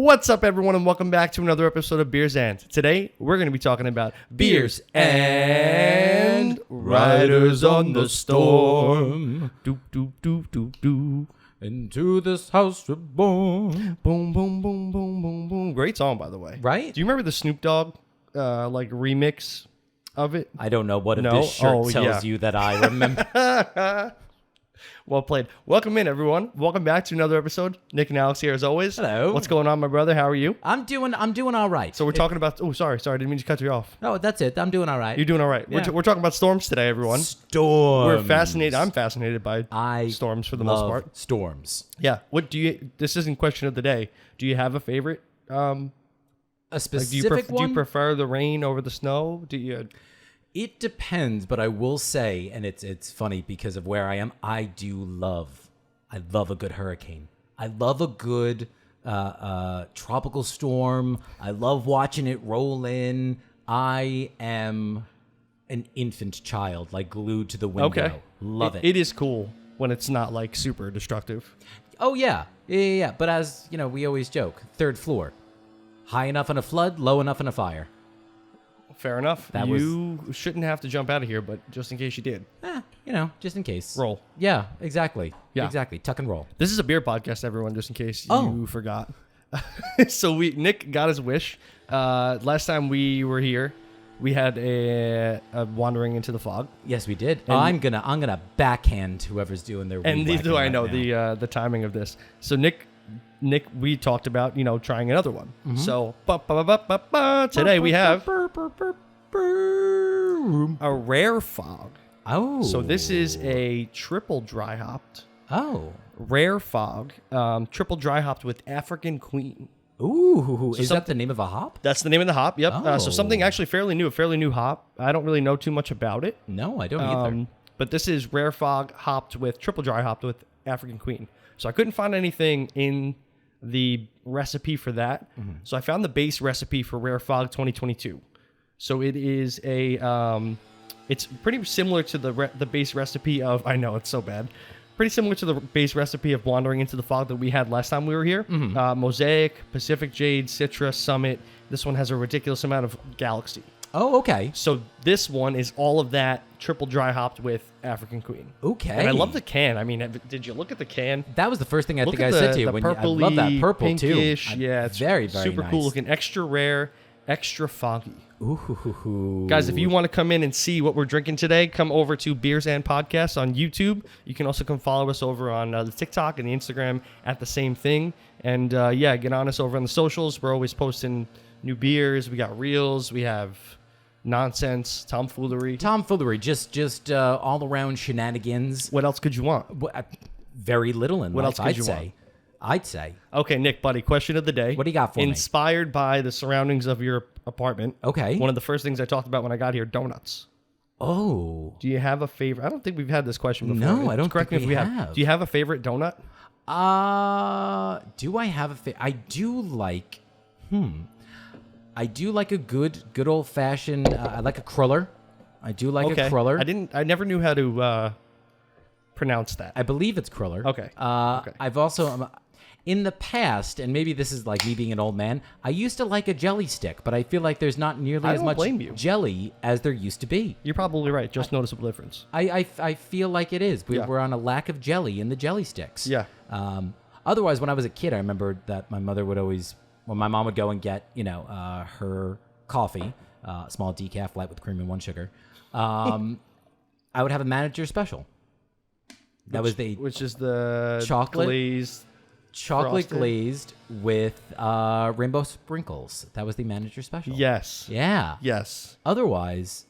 What's up, everyone, and welcome back to another episode of Beers and. Today, we're going to be talking about beers and riders on the storm. Do, do, do, do, do. Into this house reborn. Boom, boom, boom, boom, boom, boom. Great song, by the way. Right? Do you remember the Snoop Dogg remix of it? I don't know what if this shirt tells you that I remember. Well played. Welcome in, everyone. Welcome back to another episode. Nick and Alex here, as always. Hello. What's going on, my brother? How are you? I'm doing all right. So we're talking about... Oh, sorry. I didn't mean to cut you off. No, that's it. I'm doing all right. You're doing all right. Yeah. We're talking about storms today, everyone. Storms. We're fascinated. I'm fascinated by storms for the most part. Storms. Yeah. What do you... This isn't question of the day. Do you have a favorite? A specific one? Do you prefer the rain over the snow? Do you... It depends, but I will say, and it's funny because of where I am, I love a good hurricane. I love a good tropical storm. I love watching it roll in. I am an infant child, like glued to the window. Okay. Love it. It is cool when it's not like super destructive. Oh, yeah. Yeah. But as, we always joke, third floor. High enough in a flood, low enough in a fire. Fair enough. You shouldn't have to jump out of here, but just in case you did. Just in case. Roll. Yeah, exactly. Yeah. Exactly. Tuck and roll. This is a beer podcast, everyone, just in case you forgot. So Nick got his wish. Last time we were here, we had a wandering into the fog. Yes, we did. I'm gonna backhand whoever's doing their. And neither do I know now. the timing of this. So Nick, we talked about trying another one. Mm-hmm. So today we have a rare fog. Oh, so this is a triple dry hopped. Oh, rare fog, triple dry hopped with African Queen. Ooh, is that the name of a hop? That's the name of the hop. Yep. Oh. So something actually fairly new hop. I don't really know too much about it. No, I don't either. But this is rare fog hopped with triple dry hopped with African Queen. So I couldn't find anything in the recipe for that. Mm-hmm. So I found the base recipe for Rare Fog 2022. So it is it's pretty similar to the base recipe of, I know it's so bad, pretty similar to the base recipe of Wandering into the Fog that we had last time we were here. Mm-hmm. Mosaic, Pacific Jade, Citra, Summit. This one has a ridiculous amount of Galaxy. Oh, okay. So this one is all of that triple dry hopped with African Queen. Okay. And I love the can. I mean, did you look at the can? That was the first thing I said to you. When I love that purple pinkish, too. Yeah, it's very, very super nice. cool looking. Extra rare, extra foggy. Ooh. Guys, if you want to come in and see what we're drinking today, come over to Beers and Podcasts on YouTube. You can also come follow us over on the TikTok and the Instagram at the same thing. And get on us over on the socials. We're always posting new beers. We got reels. We have nonsense, tomfoolery, just all around shenanigans. What else could you want? Very little in what life, else could you want? I'd say. Okay, Nick, buddy, question of the day. What do you got for me? Inspired by the surroundings of your apartment. Okay. One of the first things I talked about when I got here, donuts. Oh. Do you have a favorite? I don't think we've had this question before. No, I don't Correct think me if we have. Do you have a favorite donut? Do I have a favorite? I do like a good old fashioned. I like a cruller. I do like a cruller. I never knew how to pronounce that. I believe it's cruller. Okay. I've also in the past, and maybe this is like me being an old man, I used to like a jelly stick, but I feel like there's not nearly as much jelly as there used to be. You're probably right. Just noticeable difference. I feel like it is. We're on a lack of jelly in the jelly sticks. Yeah. Otherwise, when I was a kid, I remember that my mother would always, when my mom would go and get, her coffee, small decaf, light with cream and 1 sugar, I would have a manager special. Which is the chocolate glazed with rainbow sprinkles. That was the manager special. Yes. Yeah. Yes. Otherwise,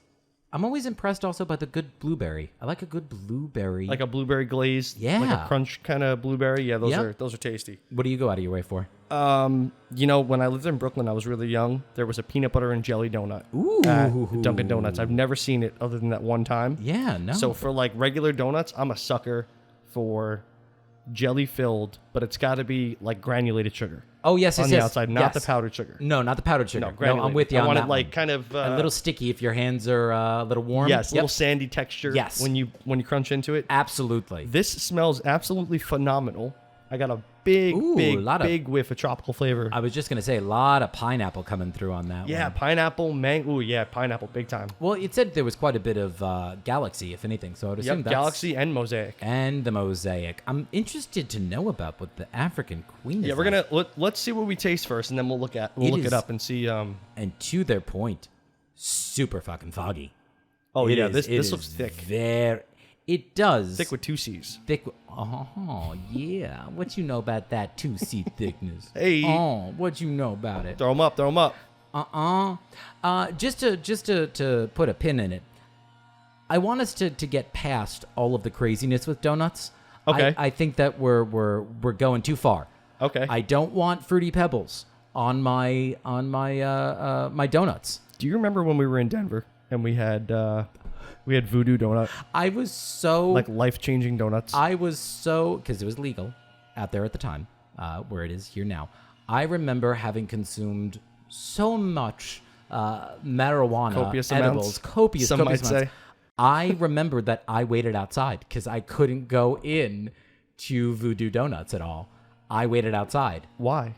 I'm always impressed also by the good blueberry. I like a good blueberry. Like a blueberry glazed. Yeah. Like a crunch kind of blueberry. Yeah, those are tasty. What do you go out of your way for? When I lived in Brooklyn, I was really young. There was a peanut butter and jelly donut at Dunkin' Donuts. I've never seen it other than that one time. Yeah, no. So for like regular donuts, I'm a sucker for jelly filled, but it's got to be like granulated sugar. Oh, yes, on the outside, not the powdered sugar. No, not the powdered sugar. No, I'm with you on that. I want it one. like kind of a little sticky if your hands are a little warm. Yes, a little sandy texture. Yes, when you crunch into it. Absolutely. This smells absolutely phenomenal. I got a big, Ooh, big whiff of tropical flavor. I was just gonna say a lot of pineapple coming through on that Yeah, one. pineapple, mango. Ooh, yeah, pineapple, big time. Well, it said there was quite a bit of Galaxy, if anything, so I'd assume Yep, that's... Galaxy and Mosaic. And the Mosaic. I'm interested to know about what the African Queen is. Yeah, we're gonna let's see what we taste first, and then we'll look it up and see. And to their point, super fucking foggy. Oh It yeah, is- this it looks is thick. It does. Thick with 2 C's. Oh, yeah. What you know about that 2C thickness? Hey. Oh, what you know about it? Throw them up. Throw them up. Just to put a pin in it, I want us to get past all of the craziness with donuts. Okay. I think that we're going too far. Okay. I don't want Fruity Pebbles on my my donuts. Do you remember when we were in Denver and we had Voodoo Donut, I was so like life-changing donuts? because it was legal out there at the time, where it is here now. I remember having consumed so much marijuana, Copious edibles, amounts. copious Some might amounts. say. I remember that I waited outside because I couldn't go in to Voodoo Donuts at all. I waited outside. Why?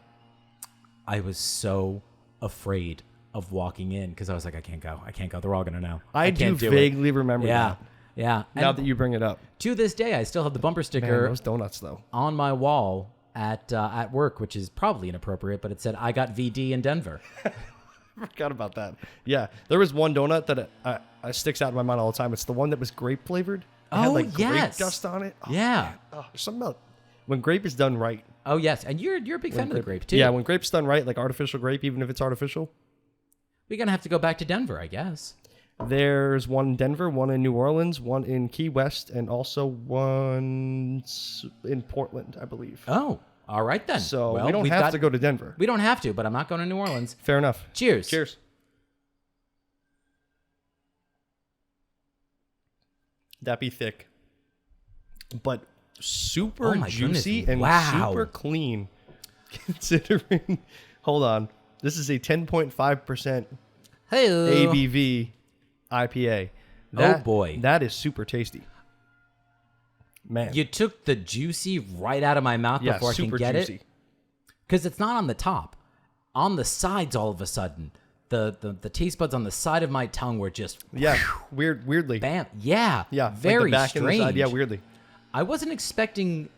I was so afraid of walking in because I was like, I can't go. They're all gonna know. I do can't do it. vaguely remember Yeah, that. yeah. Now And that you bring it up, to this day, I still have the bumper man, sticker those donuts though. on my wall at work, which is probably inappropriate, but it said I got VD in Denver. I forgot about that. Yeah, there was one donut that sticks out in my mind all the time. It's the one that was grape flavored. It had Oh, like yes. grape dust on it. Oh, Yeah. man. Oh, there's something about when grape is done right. Oh yes, and you're a big fan of the grape too. Yeah, when grape's done right, like artificial grape, even if it's artificial. We're gonna have to go back to Denver, I guess. There's one in Denver, one in New Orleans, one in Key West, and also one in Portland, I believe. Oh, all right then. So Well, we don't we've have got- to go to Denver. We don't have to, but I'm not going to New Orleans. Fair enough. Cheers. Cheers. That be thick, but super Oh my juicy goodness. and Wow. super clean. Considering, hold on, this is a 10.5% Hey. ABV IPA. That, boy. that is super tasty. Man, You took the juicy right out of my mouth yeah, before I can super get juicy. it. Because it's not on the top. On the sides, all of a sudden, the taste buds on the side of my tongue were just Yeah, weirdly. bam. Yeah. Yeah, Very like the back strange. and the side. Yeah, weirdly. I wasn't expecting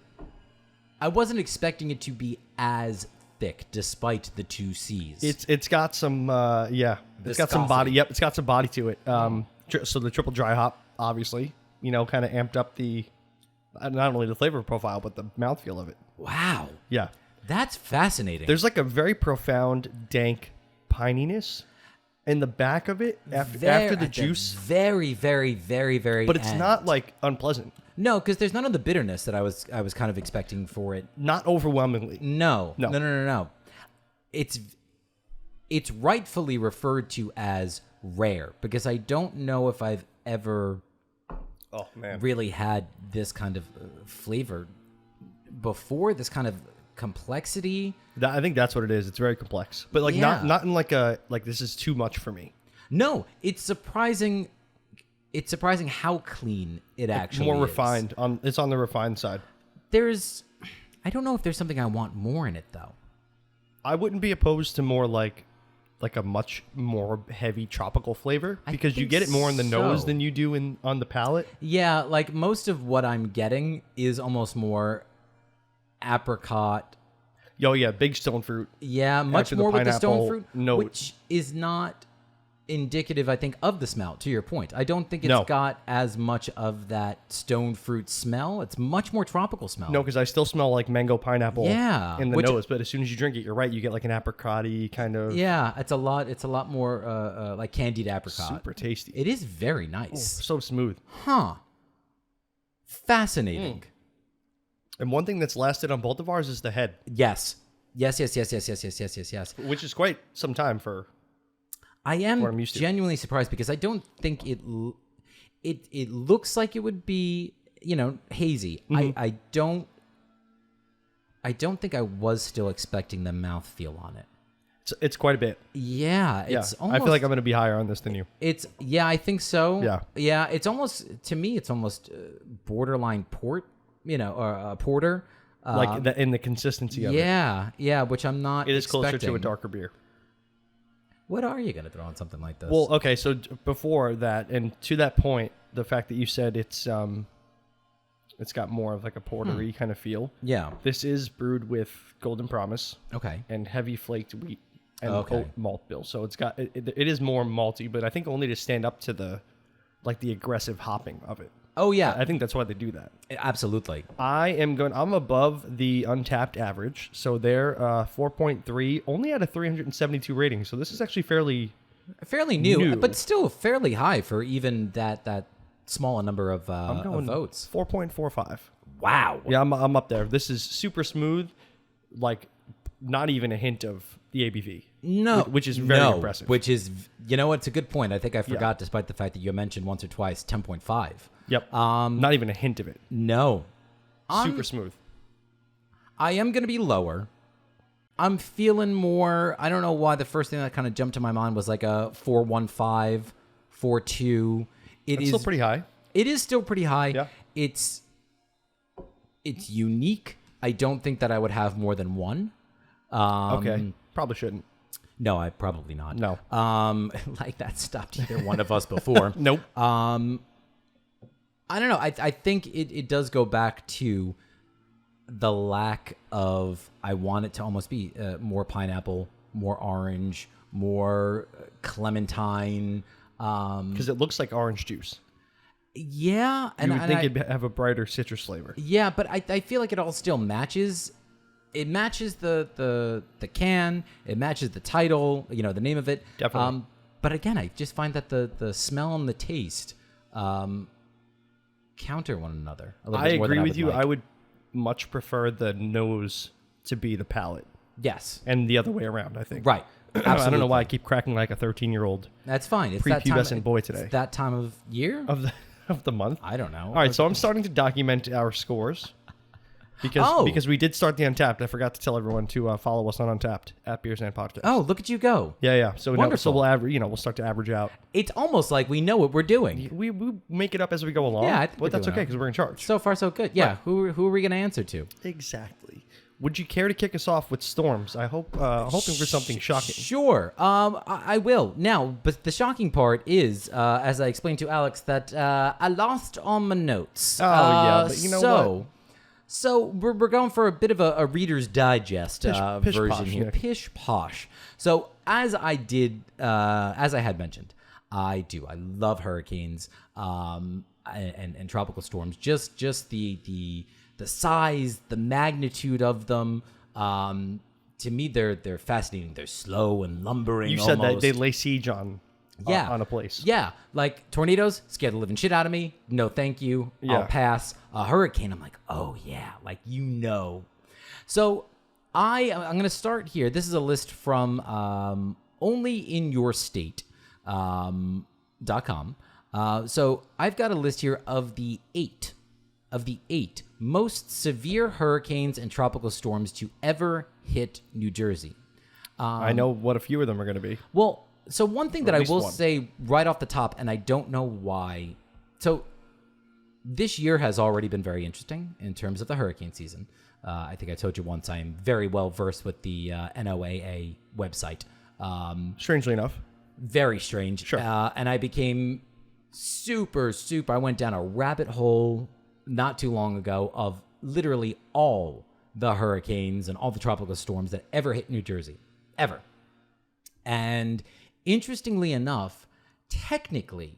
it to be as thick, despite the 2 C's. It's got some it's got some body. Viscosity. Yep, it's got some body to it. So the triple dry hop, obviously, kind of amped up the not only the flavor profile but the mouthfeel of it. Wow. Yeah, That's fascinating. there's like a very profound dank pininess in the back of it after the at the juice, very, very, very, very. but it's end. not like unpleasant. No, because there's none of the bitterness that I was kind of expecting for it. Not overwhelmingly. No. No. It's rightfully referred to as rare because I don't know if I've ever Oh man, really had this kind of flavor before. This kind of complexity. I think that's what it is. It's very complex, but like Yeah. not in like this is too much for me. No, it's surprising. It's surprising how clean it actually More is. refined. It's on the refined side. I don't know if there's something I want more in it though. I wouldn't be opposed to more like a much more heavy tropical flavor because you think get it more in the nose so. than you do on the palate. Yeah, like most of what I'm getting is almost more apricot. Oh yeah, big stone fruit. Yeah, much After the more with the stone pineapple fruit, note. which is not indicative, I think, of the smell. To your point, I don't think it's No. got as much of that stone fruit smell. It's much more tropical smell. No, because I still smell like mango pineapple Yeah, in the which- nose, but as soon as you drink it, you're right. You get like an apricot-y kind of Yeah, it's a lot more like candied apricot. super tasty. It is very nice. So smooth. Huh. Fascinating. And one thing that's lasted on both of ours is the head, Yes, yes. which is quite some time for. I am what I'm used to. genuinely surprised because I don't think it looks like it would be, hazy. Mm-hmm. I don't think I was still expecting the mouthfeel on it. It's quite a bit. Yeah, Yeah, it's almost I feel like I'm going to be higher on this than you. I think so. Yeah. Yeah, it's almost, to me, it's almost borderline port, or porter. like in the consistency of it. Yeah, which I'm not. It is closer to a expecting. darker beer. What are you going to throw on something like this? Well, okay, so before that, and to that point, the fact that you said it's got more of like a portery kind of feel. Yeah. This is brewed with Golden Promise Okay. and heavy flaked wheat and Okay. oat malt bill. So it is more malty, but I think only to stand up to the aggressive hopping of it. Oh yeah. I think that's why they do that. Absolutely. I'm above the Untapped average. So they're 4.3, only at a 372 rating. So this is actually fairly Fairly new, New. but still fairly high for even that small a number of votes. 4.45. Wow. Yeah, I'm up there. This is super smooth, like not even a hint of the ABV. No, which is very impressive. Which is, you know, it's a good point. I think I forgot, despite the fact that you mentioned once or twice 10.5. Yep. Not even a hint of it. No. Super smooth. I am going to be lower. I'm feeling more. I don't know why the first thing that kind of jumped to my mind was like a 4.15, 4.2. It's still pretty high. It is still pretty high. Yeah. It's unique. I don't think that I would have more than one. Okay. Probably shouldn't. No, I probably not. No. Like that stopped either one of us before. Nope. I don't know. I think it does go back to the lack of, I want it to almost be more pineapple, more orange, more clementine. Because it looks like orange juice. Yeah. You would think it'd have a brighter citrus flavor. Yeah, but I feel like it all still matches. It matches the can. It matches the title, you know, the name of it. Definitely. But again, I just find that the smell and the taste counter one another a little I bit more agree than with you. like. I would much prefer the nose to be the palate. Yes. And the other way around, I think. Right. I don't know why I keep cracking like a 13-year-old That's fine. It's that time. prepubescent boy today. It's that time of year. of the month. I don't know. All right, so I'm starting to document our scores because we did start the Untapped. I forgot to tell everyone to follow us on Untapped at Beers and Podcast. Oh, look at you go. Yeah. So Wonderful. we'll average. We'll start to average out. It's almost like we know what we're doing. We make it up as we go along. Yeah, I think but we're that's doing okay it. because we're in charge. So far, so good. Yeah. Right. Who are we going to answer to? Exactly. Would you care to kick us off with Storms? I hope hoping for something shocking. Sure. I will. Now, but the shocking part is, as I explained to Alex, that I lost on my notes. Yeah, but you know what? So we're going for a bit of a Reader's Digest Pish version posh, here. Nick. Pish posh. So as I had mentioned, I love hurricanes and tropical storms. Just the size, the magnitude of them. To me, they're fascinating. They're slow and lumbering. You said that almost. they lay siege on a place. Yeah, like tornadoes scare the living shit out of me. No, thank you. Yeah. I'll pass. A hurricane, I'm like, oh yeah, like So I'm gonna start here. This is a list from onlyinyourstate.com. So I've got a list here of the eight most severe hurricanes and tropical storms to ever hit New Jersey. I know what a few of them are going to be. Well, so one thing that I least will one. say right off the top, and I don't know why. So this year has already been very interesting in terms of the hurricane season. I think I told you once I am very well versed with the NOAA website. Strangely enough. Very strange. Sure. And I became super, I went down a rabbit hole not too long ago of literally all the hurricanes and all the tropical storms that ever hit New Jersey. Ever. And interestingly enough, technically,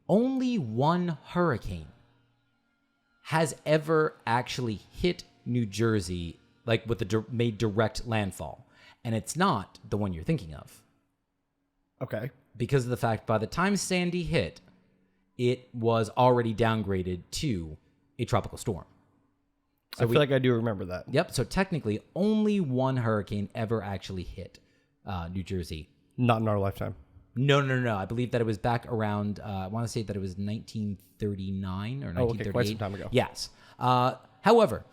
only one hurricane has ever actually hit New Jersey, like made direct landfall. And it's not the one you're thinking of. Okay. Because of the fact by the time Sandy hit, it was already downgraded to a tropical storm. So I feel like I do remember that. Yep. So technically, only one hurricane ever actually hit New Jersey. Not in our lifetime. No. I believe that it was back around, I want to say that it was 1939 or 1938. Okay, quite some time ago. Yes. However,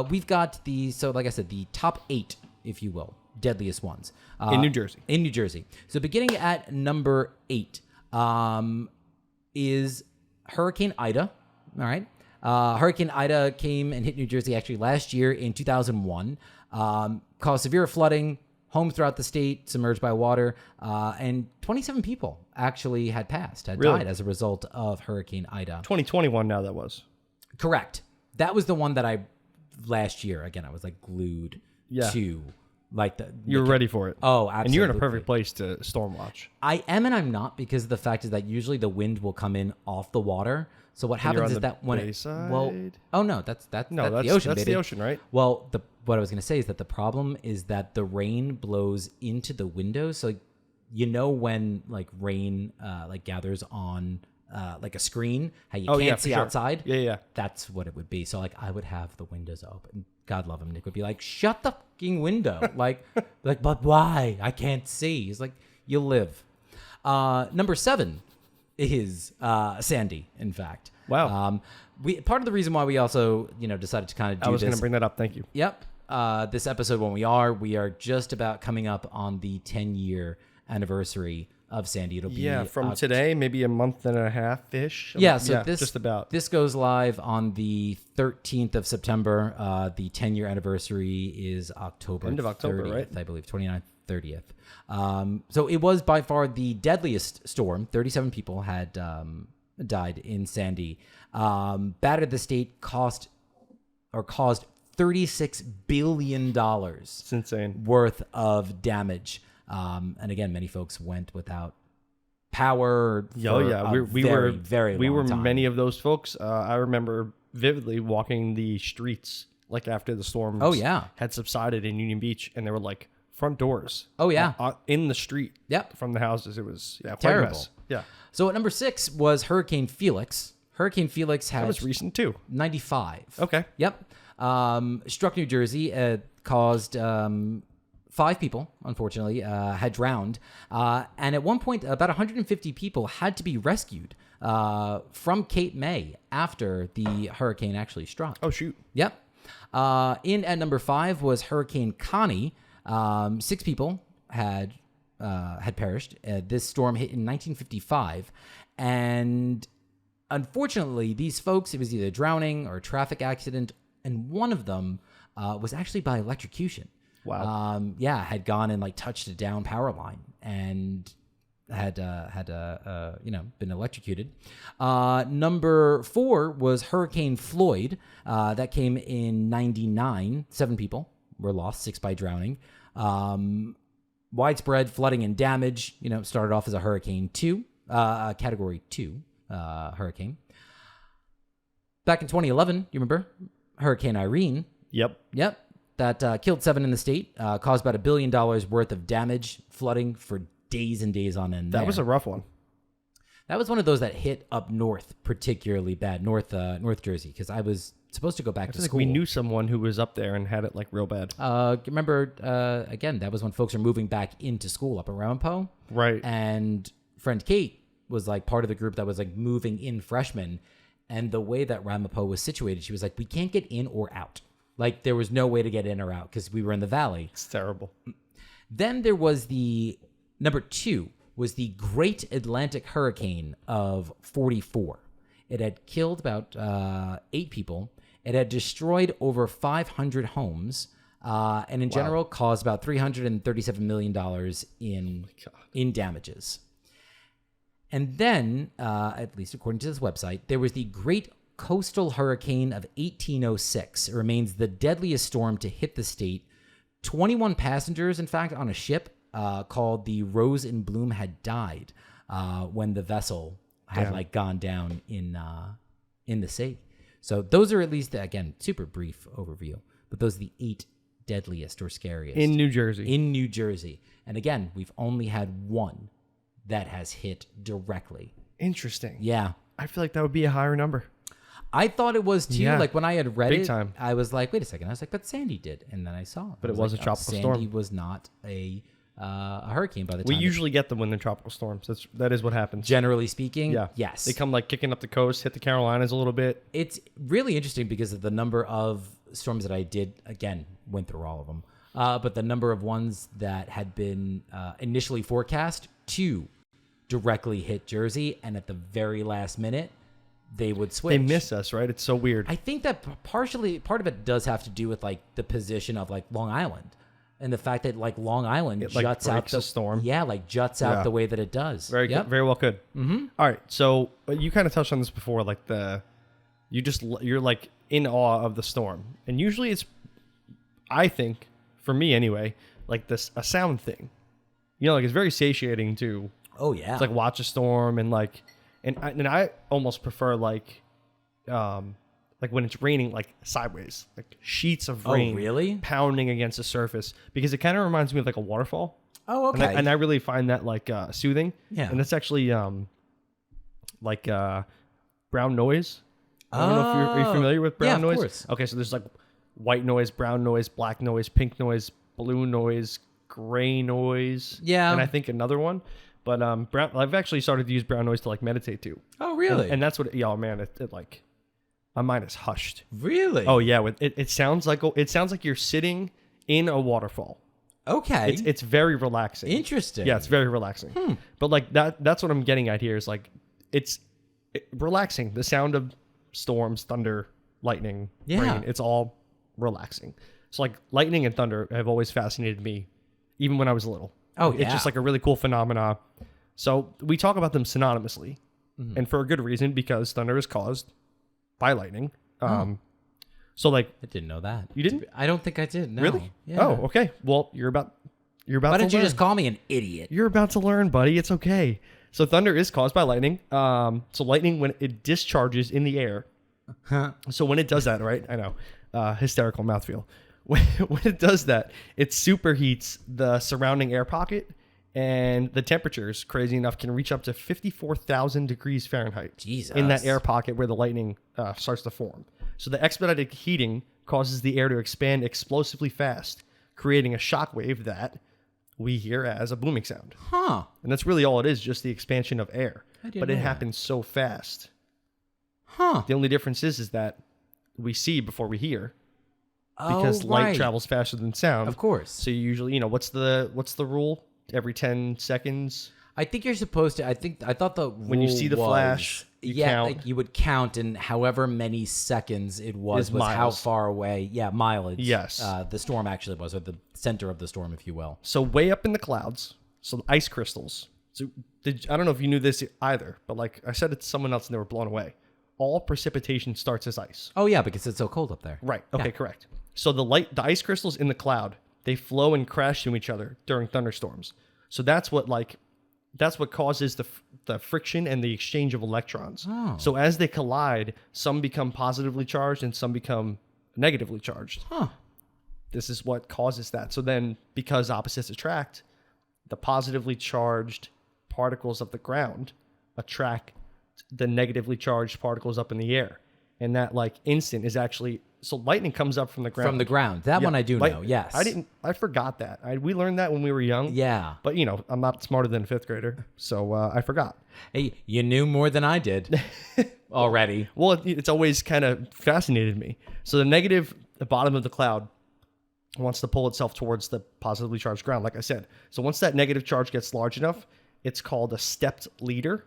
we've got like I said, the top 8, if you will, deadliest ones. In New Jersey. In New Jersey. So beginning at number 8 is Hurricane Ida. All right. Hurricane Ida came and hit New Jersey actually last year in 2001, caused severe flooding, homes throughout the state submerged by water, and 27 people actually had Really? died as a result of Hurricane Ida. 2021 now that was. Correct. That was the one that last year, again, I was like glued to. Like you were ready for it. Oh, absolutely. And you're in a perfect place to storm watch. I am and I'm not, because the fact is that usually the wind will come in off the water. So what happens is that when oh no, that's the ocean. That's baby. the ocean, right? Well, what I was going to say is that the problem is that the rain blows into the windows. So when like rain like gathers on like a screen, how you can't see outside. Yeah. That's what it would be. So like I would have the windows open. God love him. Nick would be like, shut the fucking window. like, but why? I can't see. He's like, you'll live. Number 7 is Sandy, in fact. Wow. Part of the reason why we also, decided to kind of do this. I was going to bring that up. Thank you. Yep. This episode, we are just about coming up on the 10-year anniversary of Sandy. It'll be from today, maybe a month and a half ish. This goes live on the 13th of September. The 10-year anniversary is End of October, 30th, right? I believe 29th, 30th. So it was by far the deadliest storm. 37 people had died in Sandy. Battered the state, caused $36 billion. It's insane. Worth of damage. And again, many folks went without power. We were very long time. many of those folks. I remember vividly walking the streets like after the storm had subsided in Union Beach, and there were like front doors. In the street. Yep. From the houses. It was terrible. Yeah. So at number 6 was Hurricane Felix. Hurricane Felix that was recent too. 95. Okay. Yep. Struck New Jersey, caused 5 people, unfortunately, had drowned. And at one point, about 150 people had to be rescued from Cape May after the hurricane actually struck. Oh, shoot. Yep. At number 5 was Hurricane Connie. 6 people had perished. This storm hit in 1955. And unfortunately, these folks, it was either drowning or a traffic accident. And one of them was actually by electrocution. Wow. Had gone and like touched a down power line and had been electrocuted. Number 4 was Hurricane Floyd. That came in 99. 7 people were lost, 6 by drowning. Widespread flooding and damage. Started off as a Hurricane 2, Category 2 hurricane. Back in 2011, you remember Hurricane Irene? Yep. That killed 7 in the state, caused about $1 billion worth of damage, flooding for days and days on end. That was a rough one. That was one of those that hit up north particularly bad, North Jersey, because I was supposed to go back to school. We knew someone who was up there and had it like real bad. Remember, again, that was when folks are moving back into school up in Ramapo. Right. And friend Kate was like part of the group that was like moving in freshmen. And the way that Ramapo was situated, she was like, we can't get in or out. Like, there was no way to get in or out because we were in the valley. It's terrible. Then there was number 2 was the Great Atlantic Hurricane of 44. It had killed about 8 people. It had destroyed over 500 homes, and in general caused about $337 million in damages. And then, at least according to this website, there was the Great Coastal Hurricane of 1806. It remains the deadliest storm to hit the state. 21 passengers, in fact, on a ship called the Rose and Bloom had died when the vessel had gone down in the sea. So those are at least, again, super brief overview, but those are the 8 deadliest or scariest. In New Jersey. And again, we've only had one that has hit directly. Interesting. Yeah. I feel like that would be a higher number. I thought it was too. Yeah. Like when I had read Big it, time. I was like, wait a second. I was like, but Sandy did. And then I saw it. But it was a tropical storm. Sandy was not a hurricane by the time. We usually get them when they're tropical storms. That is what happens. Generally speaking, yeah. Yes. They come like kicking up the coast, hit the Carolinas a little bit. It's really interesting because of the number of storms that I did, again, went through all of them. But the number of ones that had been initially forecast to directly hit Jersey, and at the very last minute, they would switch. They miss us, right? It's so weird. I think that part of it does have to do with like the position of like Long Island and the fact that like Long Island It, like, juts out breaks the storm. Yeah, like juts out the way that it does. Very good, very well could. Mm-hmm. All right, so you kind of touched on this before, like you're like in awe of the storm, and usually it's, I think, for me anyway, like a sound thing. You know, like it's very satiating to. Oh yeah. It's like watch a storm and like, and I almost prefer like when it's raining, like sideways, like sheets of rain really? Pounding against the surface, because it kind of reminds me of like a waterfall. Oh, okay. And I really find that like soothing. Yeah. And it's actually like brown noise. I don't know if are you familiar with brown noise? Of course. Okay, so there's like white noise, brown noise, black noise, pink noise, blue noise, gray noise. Yeah. And I think another one. But brown, I've actually started to use brown noise to like meditate too. Oh, really? And that's what, man, it like, my mind is hushed. Really? Oh yeah, it sounds like you're sitting in a waterfall. Okay. It's very relaxing. Interesting. Yeah, it's very relaxing. But like that's what I'm getting at here is like it's relaxing. The sound of storms, thunder, lightning, rain, it's all relaxing. So like lightning and thunder have always fascinated me, even when I was little. Oh, yeah. It's just like a really cool phenomena. So we talk about them synonymously, and for a good reason, because thunder is caused by lightning. So like, I didn't know that. You didn't? I don't think I did. No. Really? Yeah. Oh, okay. Well, you're about Why to don't you learn. just call me an idiot? You're about to learn, buddy. It's okay. So thunder is caused by lightning. So lightning, when it discharges in the air. So when it does that, right? I know. Hysterical mouthfeel. When it does that, it superheats the surrounding air pocket, and the temperatures, crazy enough, can reach up to 54,000 degrees Fahrenheit. Jesus. In that air pocket where the lightning starts to form. So the expedited heating causes the air to expand explosively fast, creating a shock wave that we hear as a booming sound. Huh. And that's really all it is, just the expansion of air. But it know happens so fast. Huh. The only difference is that we see before we hear. Because light travels faster than sound. Of course. So you usually, what's the rule? Every 10 seconds? I think you're supposed to. I thought the when you see the flash, you count. Like you would count, and however many seconds it was how far away. Yeah, mileage. Yes. The storm actually was, or the center of the storm, if you will. So way up in the clouds, so the ice crystals. So I don't know if you knew this either, but like I said it to someone else and they were blown away. All precipitation starts as ice. Oh yeah, because it's so cold up there. Right. Okay, correct. So the ice crystals in the cloud, they flow and crash into each other during thunderstorms. So that's what causes the friction and the exchange of electrons. Oh. So as they collide, some become positively charged and some become negatively charged. Huh. This is what causes that. So then, because opposites attract, the positively charged particles of the ground attract the negatively charged particles up in the air. And that like instant is actually, so lightning comes up from the ground. From the ground. That one I do know, yes. I forgot that. We learned that when we were young. Yeah. But I'm not smarter than a fifth grader, so I forgot. Hey, you knew more than I did already. Well, it's always kind of fascinated me. So the bottom of the cloud wants to pull itself towards the positively charged ground, like I said. So once that negative charge gets large enough, it's called a stepped leader.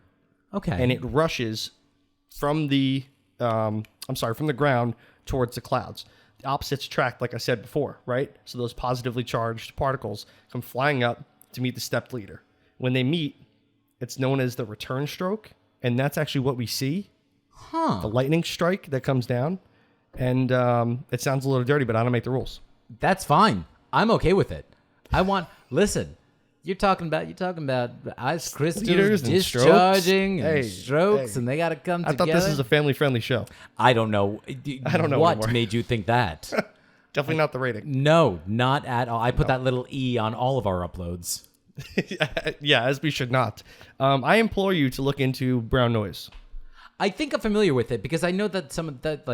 Okay. And it rushes from the ground towards the clouds. The opposites attract, like I said before, right? So those positively charged particles come flying up to meet the stepped leader. When they meet, it's known as the return stroke, and that's actually what we see. Huh. The lightning strike that comes down, and it sounds a little dirty, but I don't make the rules. That's fine. I'm okay with it. Listen, you're talking about ice crystals discharging and strokes, and they got to come together. I thought this was a family-friendly show. I don't know. I don't know what anymore. made you think that. Definitely not the rating. No, not at all. I put that little E on all of our uploads. Yeah, as we should not. I implore you to look into brown noise. I think I'm familiar with it because I know that some of that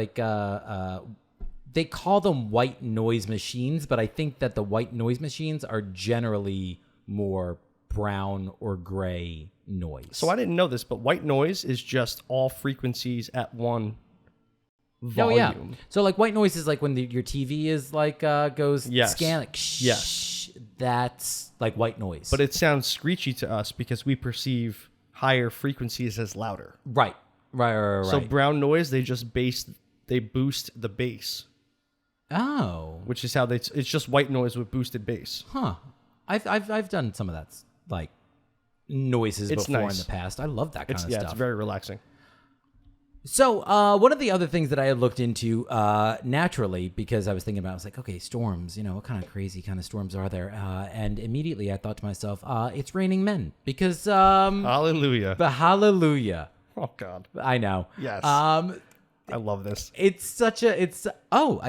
they call them white noise machines, but I think that the white noise machines are generally more brown or gray noise. So I didn't know this, but white noise is just all frequencies at one volume. Oh yeah. So like white noise is like when your TV is like goes scan like shh. Yes. That's like white noise. But it sounds screechy to us because we perceive higher frequencies as louder. Right. Right. So brown noise, they boost the bass, Oh. which is how it's just white noise with boosted bass. Huh. I've done some of that like noises It's before nice. in the past. I love that kind of stuff. It's very relaxing. So one of the other things that I had looked into naturally, because I was thinking about, I was like, okay, storms, what kind of crazy kind of storms are there? And immediately I thought to myself, it's raining men, because Hallelujah. the hallelujah. Oh God. I know. Yes. I love this. I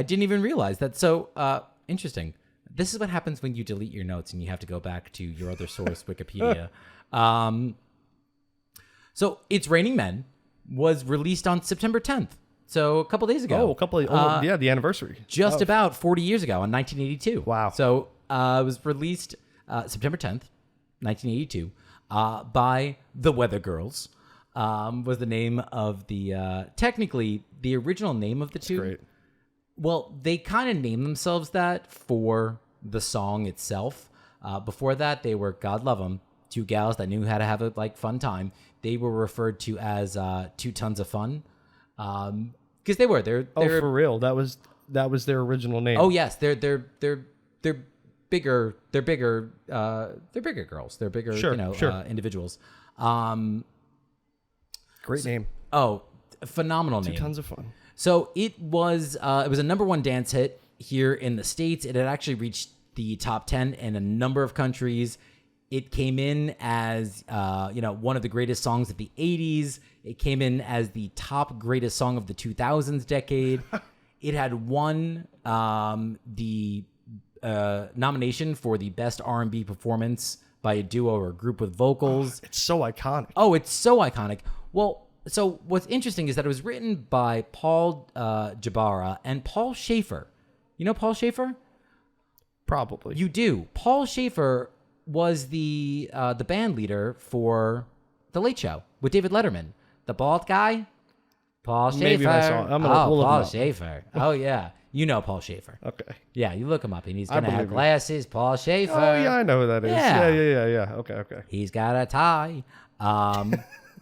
didn't even realize that. So interesting. This is what happens when you delete your notes and you have to go back to your other source, Wikipedia. So It's Raining Men was released on September 10th. So a couple days ago. The anniversary. Just about 40 years ago in 1982. Wow. So it was released September 10th, 1982, by the Weather Girls. Was the name of technically the original name of the two. Great. Well, they kind of named themselves that for the song itself. Before that, they were, God love them, two gals that knew how to have a fun time. They were referred to as 2 Tons of Fun, because they're For real. That was their original name. Oh yes, they're bigger. They're bigger girls. They're bigger, Sure. Individuals. Great name. Oh, phenomenal name. 2 Tons of Fun. So it was a #1 dance hit here in the States. It had actually reached the top 10 in a number of countries. It came in as one of the greatest songs of the 80s. It came in as the top greatest song of the 2000s decade. It had won the nomination for the best R&B performance by a duo or a group with vocals. It's so iconic. Oh, it's so iconic. Well, so what's interesting is that it was written by Paul Jabara and Paul Schaefer. You know Paul Schaefer? Probably. You do. Paul Schaefer was the band leader for The Late Show with David Letterman. The bald guy? Paul Schaefer. Maybe I saw it. We'll look him Paul up. Schaefer. Oh, yeah. You know Paul Schaefer. Okay. Yeah, you look him up, and he's going to have believe it. glasses. Paul Schaefer. Oh, yeah, I know who that is. Yeah. Yeah. Okay. He's got a tie.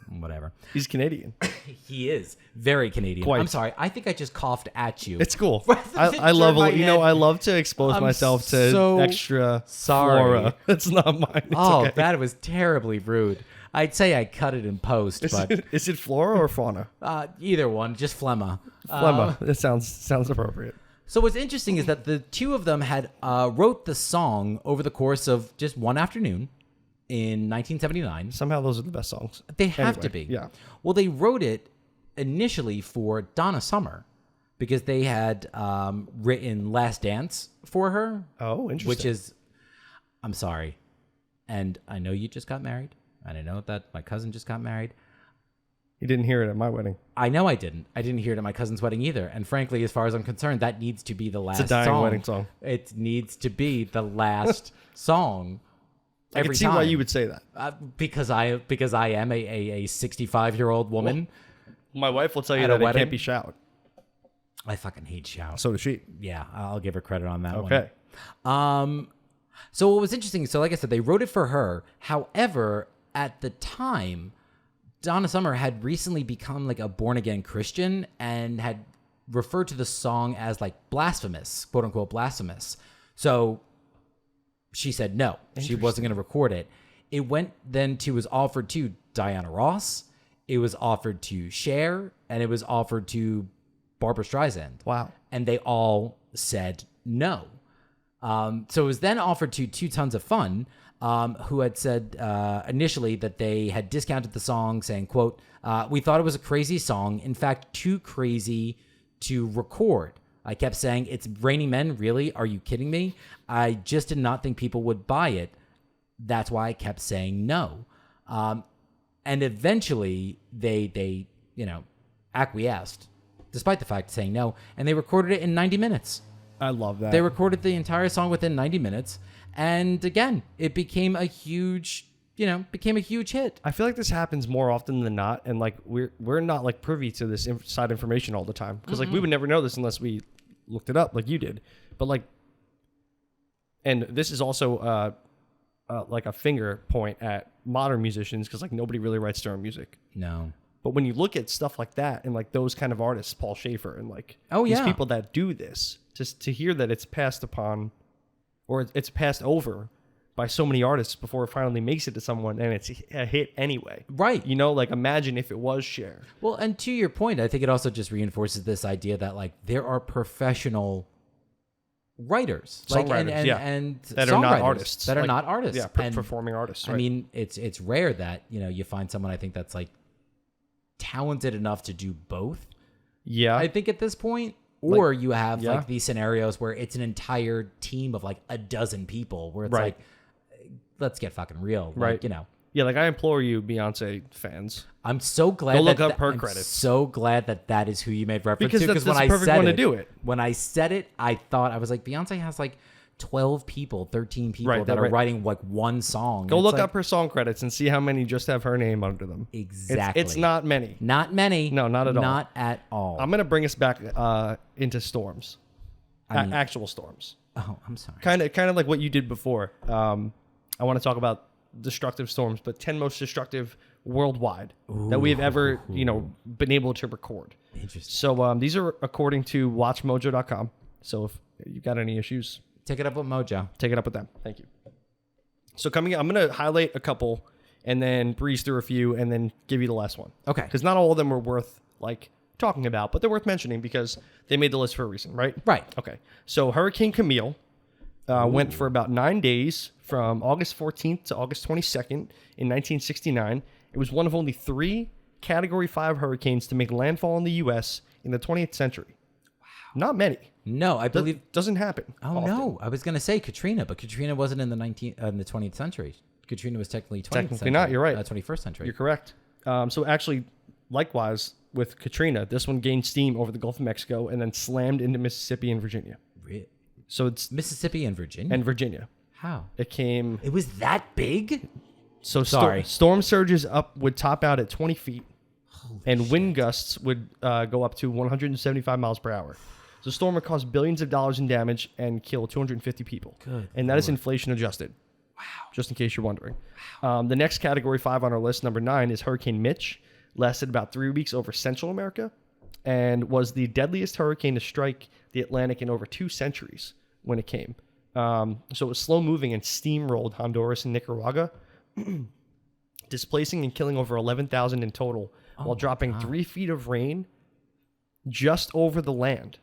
Whatever. He's Canadian. He is very Canadian. Quite. I'm sorry. I think I just coughed at you. It's cool. I Picture love, in my head. I love to expose I'm myself to so extra sorry. flora. It's not mine. It's okay. That was terribly rude. I'd say I cut it in post, but Is it flora or fauna? either one, just phlegma. Phlegma. It sounds appropriate. So what's interesting is that the two of them had wrote the song over the course of just one afternoon in 1979. Somehow those are the best songs. They have Anyway, to be. Yeah. Well, they wrote it initially for Donna Summer because they had written Last Dance for her. Oh, interesting. Which is, I'm sorry. And I know you just got married. And I know that my cousin just got married. You didn't hear it at my wedding. I know I didn't. I didn't hear it at my cousin's wedding either. And frankly, as far as I'm concerned, that needs to be the last It's a dying wedding song. It needs to be the last song. I can see why you would say that. Because I am a 65-year-old woman. My wife will tell you At a that it wedding? can't be shout. I fucking hate shout. So does she. Yeah, I'll give her credit on that one. Okay. So what was interesting, so like I said, they wrote it for her. However, at the time, Donna Summer had recently become like a born-again Christian and had referred to the song as like blasphemous, quote-unquote blasphemous. So she said no, she wasn't going to record it. It went then to, was offered to Diana Ross, it was offered to Cher, and it was offered to Barbra Streisand. Wow. And they all said no. So it was then offered to 2 Tons of Fun, who had said initially that they had discounted the song, saying, quote, we thought it was a crazy song. In fact, too crazy to record. I kept saying, it's Raining Men, really? Are you kidding me? I just did not think people would buy it. That's why I kept saying no. And eventually they acquiesced, despite the fact of saying no, and they recorded it in 90 minutes. I love that. They recorded the entire song within 90 minutes. And again, it became a huge hit. I feel like this happens more often than not, and like we're not like privy to this inside information all the time because like we would never know this unless we looked it up like you did. But like, and this is also like a finger point at modern musicians because like nobody really writes their own music. No. But when you look at stuff like that and like those kind of artists, Paul Schaefer and like these people that do this, just to hear that it's passed upon or it's passed over by so many artists before it finally makes it to someone and it's a hit anyway. Right. You know, like imagine if it was Cher. Well, and to your point, I think it also just reinforces this idea that like there are professional writers, Songwriters, and that are not artists. That are like, not artists. Yeah, and, performing artists. Right? I mean, it's rare that, you know, you find someone I think that's like talented enough to do both. Yeah. I think at this point. Or like, you have like these scenarios where it's an entire team of like a dozen people where it's like, let's get fucking real. Like, you know. Yeah, like I implore you, Beyonce fans. I'm so glad Go look up her credits. I'm so glad that is who you made reference to. Because that's the perfect one to do it. When I said it, I was like, Beyonce has like 12 people, 13 people that are writing like one song. Go look up her song credits and see how many just have her name under them. Exactly. It's not many. Not many. No, not at all. Not at all. I'm going to bring us back into storms. Actual storms. Oh, I'm sorry. Kind of like what you did before. I want to talk about destructive storms, but 10 most destructive worldwide that we have ever, you know, been able to record. Interesting. So these are according to watchmojo.com. So if you got any issues, take it up with Mojo. Take it up with them. Thank you. So I'm going to highlight a couple and then breeze through a few and then give you the last one. Okay. Because not all of them are worth like talking about, but they're worth mentioning because they made the list for a reason, right? Right. Okay. So Hurricane Camille went for about 9 days from August 14th to August 22nd in 1969. It was one of only 3 Category 5 hurricanes to make landfall in the U.S. in the 20th century. Wow. Not many. No, I believe doesn't happen. Oh often. no, I was going to say Katrina, but Katrina wasn't in the 20th century. Katrina was technically 20th Technically century. not. You're right. 21st century. You're correct. So actually, likewise with Katrina, this one gained steam over the Gulf of Mexico and then slammed into Mississippi and Virginia. Really? So it's Mississippi and Virginia. And Virginia. How? It came. It was that big. So sorry. Storm surges would top out at 20 feet, and wind gusts would go up to 175 miles per hour. The storm would cause billions of dollars in damage and kill 250 people. Good. And that is inflation adjusted. Wow. Just in case you're wondering. Wow. The next Category 5 on our list, number 9, is Hurricane Mitch. Lasted about 3 weeks over Central America and was the deadliest hurricane to strike the Atlantic in over 2 centuries when it came. So it was slow moving and steamrolled Honduras and Nicaragua, displacing and killing over 11,000 in total while dropping 3 feet of rain just over the land.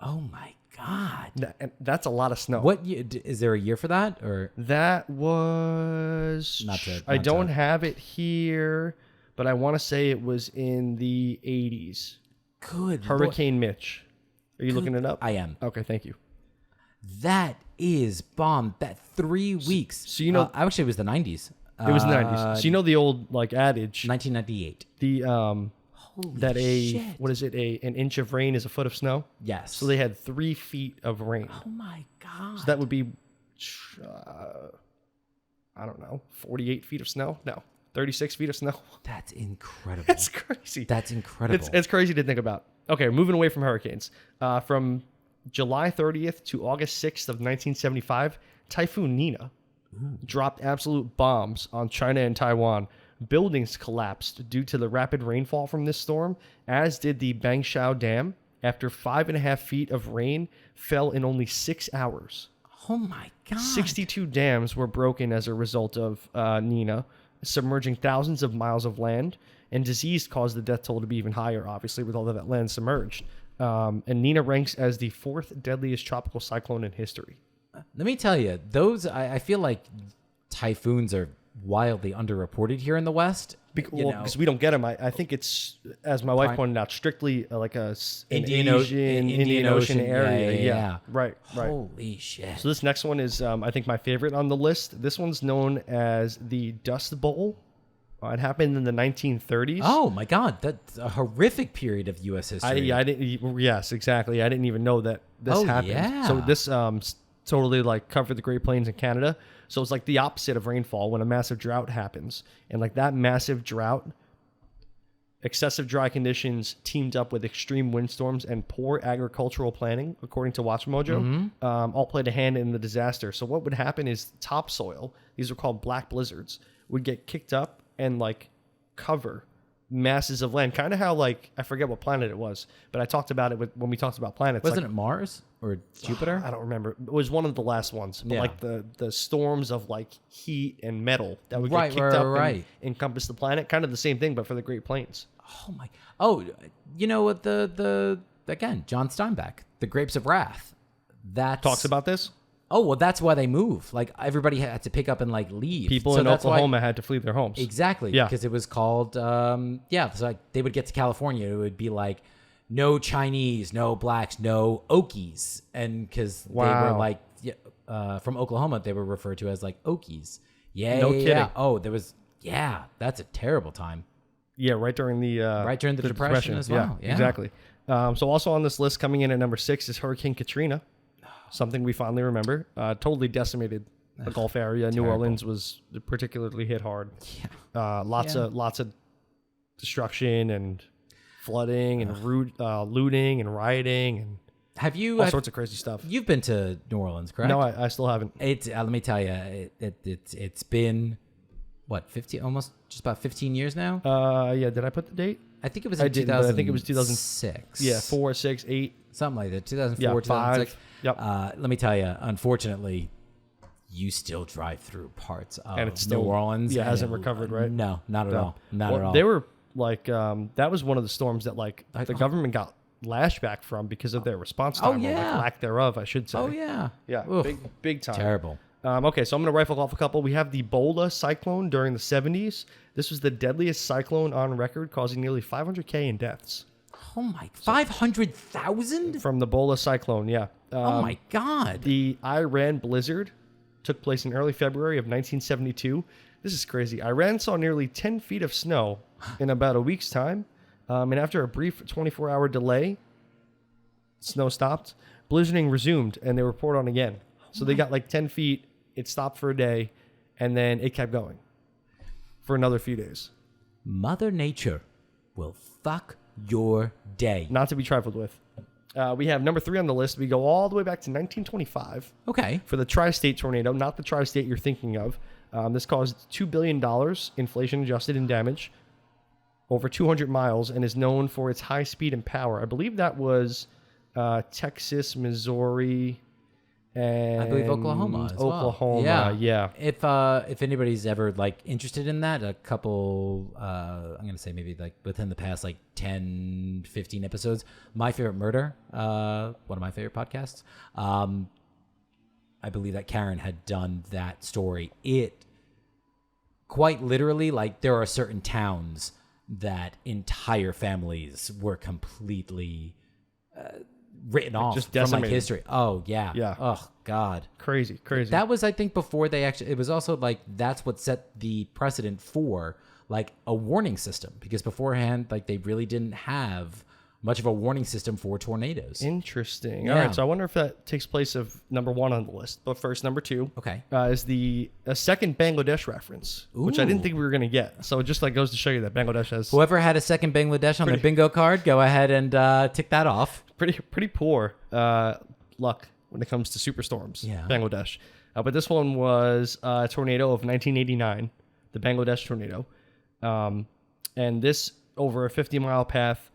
Oh my God. That's a lot of snow. What year, is there a year for that? Or that was I don't have it here, but I want to say it was in the 80s. Good. Hurricane Mitch. Are you looking it up? I am. Okay, thank you. That is bomb. That 3 weeks. So you know, actually it was the 90s. It was the 90s. So you know the old like adage. 1998. The Holy that shit. What is it? An inch of rain is a foot of snow. Yes. So they had 3 feet of rain. Oh my God. So that would be, I don't know, 48 feet of snow. No, 36 feet of snow. That's incredible. That's crazy. That's incredible. It's crazy to think about. Okay, moving away from hurricanes. From July 30th to August 6th of 1975, Typhoon Nina dropped absolute bombs on China and Taiwan. Buildings collapsed due to the rapid rainfall from this storm, as did the Bangshan Dam. After 5.5 feet of rain fell in only 6 hours. Oh my God. 62 dams were broken as a result of Nina, submerging thousands of miles of land, and disease caused the death toll to be even higher, obviously, with all of that land submerged. And Nina ranks as the 4th deadliest tropical cyclone in history. Let me tell you, I feel like typhoons are wildly underreported here in the West. Because we don't get them. I think it's, as my wife pointed out, strictly like an Indian Ocean area. Yeah. Right. Holy shit. So this next one is, I think, my favorite on the list. This one's known as the Dust Bowl. It happened in the 1930s. Oh my God, that's a horrific period of U.S. history. Yes, exactly. I didn't even know that this happened. Yeah. So this totally like covered the Great Plains in Canada. So it's like the opposite of rainfall when a massive drought happens. And like that massive drought, excessive dry conditions teamed up with extreme windstorms and poor agricultural planning, according to Watch Mojo, all played a hand in the disaster. So what would happen is topsoil, these are called black blizzards, would get kicked up and like cover masses of land, kind of how like I forget what planet it was, but I talked about it when we talked about planets. Wasn't like, it Mars or Jupiter? I don't remember. It was one of the last ones, but Yeah. like the storms of like heat and metal that would Right, get kicked up right. and encompass the planet. Kind of the same thing, but for the Great Plains. Oh my! Oh, you know what? The again, John Steinbeck, The Grapes of Wrath. That Talks about this. Oh well, that's why they move. Like everybody had to pick up and like leave. People So in that's why- Oklahoma had to flee their homes. Exactly. Yeah. Because it was called, it's like they would get to California. It would be like, no Chinese, no blacks, no Okies. And because they were Wow. like, from Oklahoma, they were referred to as like Okies. Yeah. No yeah, kidding. yeah. Oh, that's a terrible time. Yeah, right during the Depression as well. Yeah. Exactly. So also on this list, coming in at number 6 is Hurricane Katrina, something we fondly remember. Totally decimated the Gulf area. New Orleans was particularly hit hard. Yeah. Lots of destruction and flooding and looting and rioting and Have you, all sorts of crazy stuff. you've been to New Orleans, correct? No, I still haven't. Let me tell you, it's been, what, 15, almost just about 15 years now? Yeah, did I put the date? I think it was I in didn't, but I think it was 2006. Yeah, 4, 6, 8. Something like that. 2004, Yeah, 2006. 5. Yep. Let me tell you, unfortunately, you still drive through parts of And it's still- New Orleans. yeah, and hasn't recovered, right? No, not at No. all. Not Well, at all. They were like, that was one of the storms that like the government got lashed back from because of their response time. Or, yeah. like, lack thereof, I should say. oh, yeah. Yeah, Oof. big time. Terrible. Okay, so I'm going to rifle off a couple. We have the Bola cyclone during the 70s. This was the deadliest cyclone on record, causing nearly 500K in deaths. Oh, my. 500,000? From the Bola cyclone, yeah. Oh, my God. The Iran blizzard took place in early February of 1972. This is crazy. Iran saw nearly 10 feet of snow in about a week's time. And after a brief 24-hour delay, snow stopped. Blizzarding resumed, and they were poured on again. So they got like 10 feet. It stopped for a day, and then it kept going for another few days. Mother Nature will fuck your day. Not to be trifled with. We have number 3 on the list. We go all the way back to 1925 Okay. for the tri-state tornado, not the tri-state you're thinking of. This caused $2 billion inflation adjusted in damage over 200 miles and is known for its high speed and power. I believe that was Texas, Missouri, and I believe Oklahoma as well. Oklahoma, yeah. If anybody's ever like interested in that, a couple, I'm going to say maybe like within the past like 10, 15 episodes, My Favorite Murder, one of my favorite podcasts. I believe that Karen had done that story. It quite literally, like there are certain towns that entire families were completely written off just from like decimated. history. Oh yeah. Yeah. Oh God. Crazy. That was, I think, before they actually, it was also like, that's what set the precedent for like a warning system, because beforehand, like they really didn't have much of a warning system for tornadoes. Interesting. Yeah. All right, so I wonder if that takes place of number 1 on the list. But first, number 2 Okay. is a second Bangladesh reference, which I didn't Ooh. think we were going to get. So it just like goes to show you that Bangladesh has Whoever had a second Bangladesh on their bingo card, go ahead and tick that off. pretty poor luck when it comes to superstorms. Yeah. Bangladesh. But this one was a tornado of 1989, the Bangladesh tornado. And this, over a 50-mile path,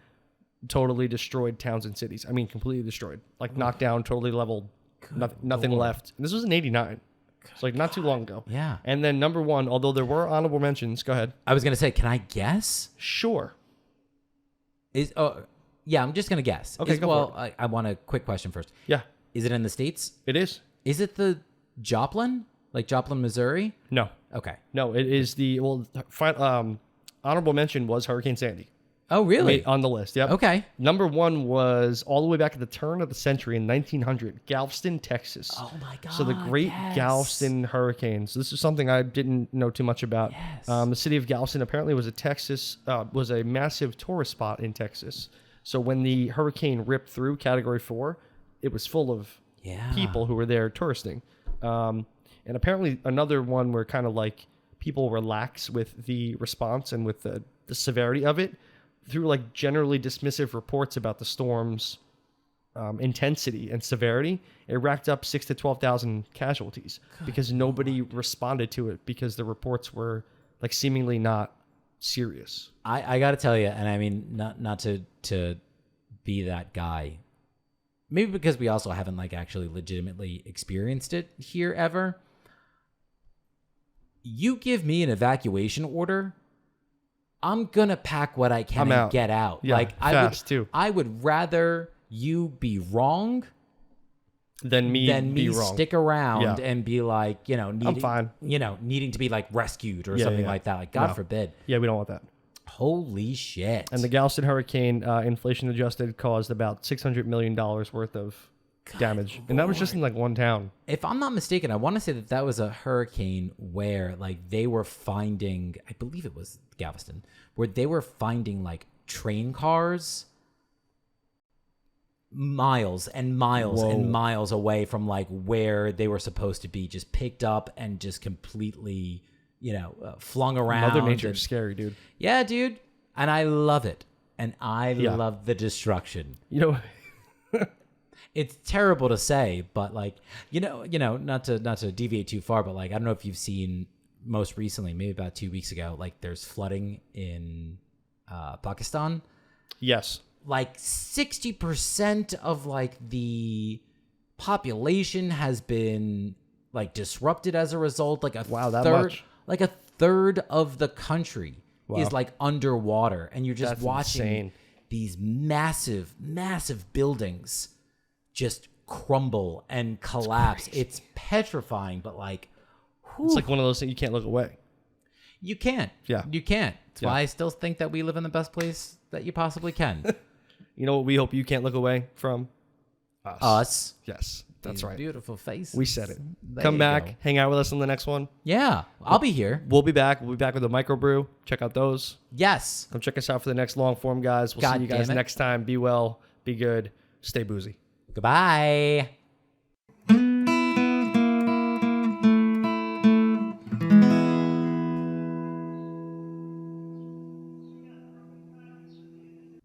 totally destroyed towns and cities. I mean, completely destroyed. Like knocked down, totally leveled, nothing left. And this was in 89. It's like not too long ago. Yeah. And then number 1, although there were honorable mentions, go ahead. I was going to say, can I guess? Sure. Yeah, I'm just going to guess. Okay, go well, for I want a quick question first. Yeah, Is it in the States? it is. Is it the Joplin? Like Joplin, Missouri? No. Okay. No, it is the, honorable mention was Hurricane Sandy. Oh, really? On the list, yep. Okay. Number 1 was all the way back at the turn of the century in 1900, Galveston, Texas. Oh my God. So the Great yes. Galveston Hurricane. So this is something I didn't know too much about. Yes. The city of Galveston apparently was a massive tourist spot in Texas. So when the hurricane ripped through Category 4, it was full of Yeah. people who were there touristing. And apparently another one where kind of like people relax with the response and with the severity of it through like generally dismissive reports about the storm's intensity and severity. It racked up 6,000 to 12,000 casualties because nobody responded to it because the reports were like seemingly not serious. I got to tell you, and I mean, not to be that guy, maybe because we also haven't like actually legitimately experienced it here ever. You give me an evacuation order, I'm gonna pack what I can and get out. Yeah, like fast too. I would rather you be wrong than me be wrong. Stick around and be like, needing, I'm fine. Needing to be like rescued or something like that. Like God forbid. Yeah, we don't want that. Holy shit. And the Galveston hurricane, inflation adjusted, caused about $600 million worth of damage. And that was just in like one town. If I'm not mistaken, I want to say that was a hurricane where like they were finding, I believe it was Galveston, where they were finding like train cars miles and miles and miles away from like where they were supposed to be, just picked up and just completely, flung around. Mother Nature is scary, dude. Yeah, dude. And I love it. And I love the destruction. It's terrible to say, but like, not to deviate too far, but like, I don't know if you've seen most recently, maybe about 2 weeks ago, like there's flooding in Pakistan. Yes. Like 60% of like the population has been like disrupted as a result. Like like a third of the country is like underwater, and you're just watching these massive, massive buildings just crumble and collapse. It's petrifying, but like, it's like one of those things you can't look away. You can't. Yeah. You can't. That's why I still think that we live in the best place that you possibly can. You know what we hope you can't look away from? Us. Yes, that's These right. Beautiful faces. We said it. There Come you back, go. hang out with us on the next one. Yeah, I'll be here. We'll be back. We'll be back with a microbrew. Check out those. Yes. Come check us out for the next long form, guys. We'll see you guys next time. Be well, be good, stay boozy. Goodbye.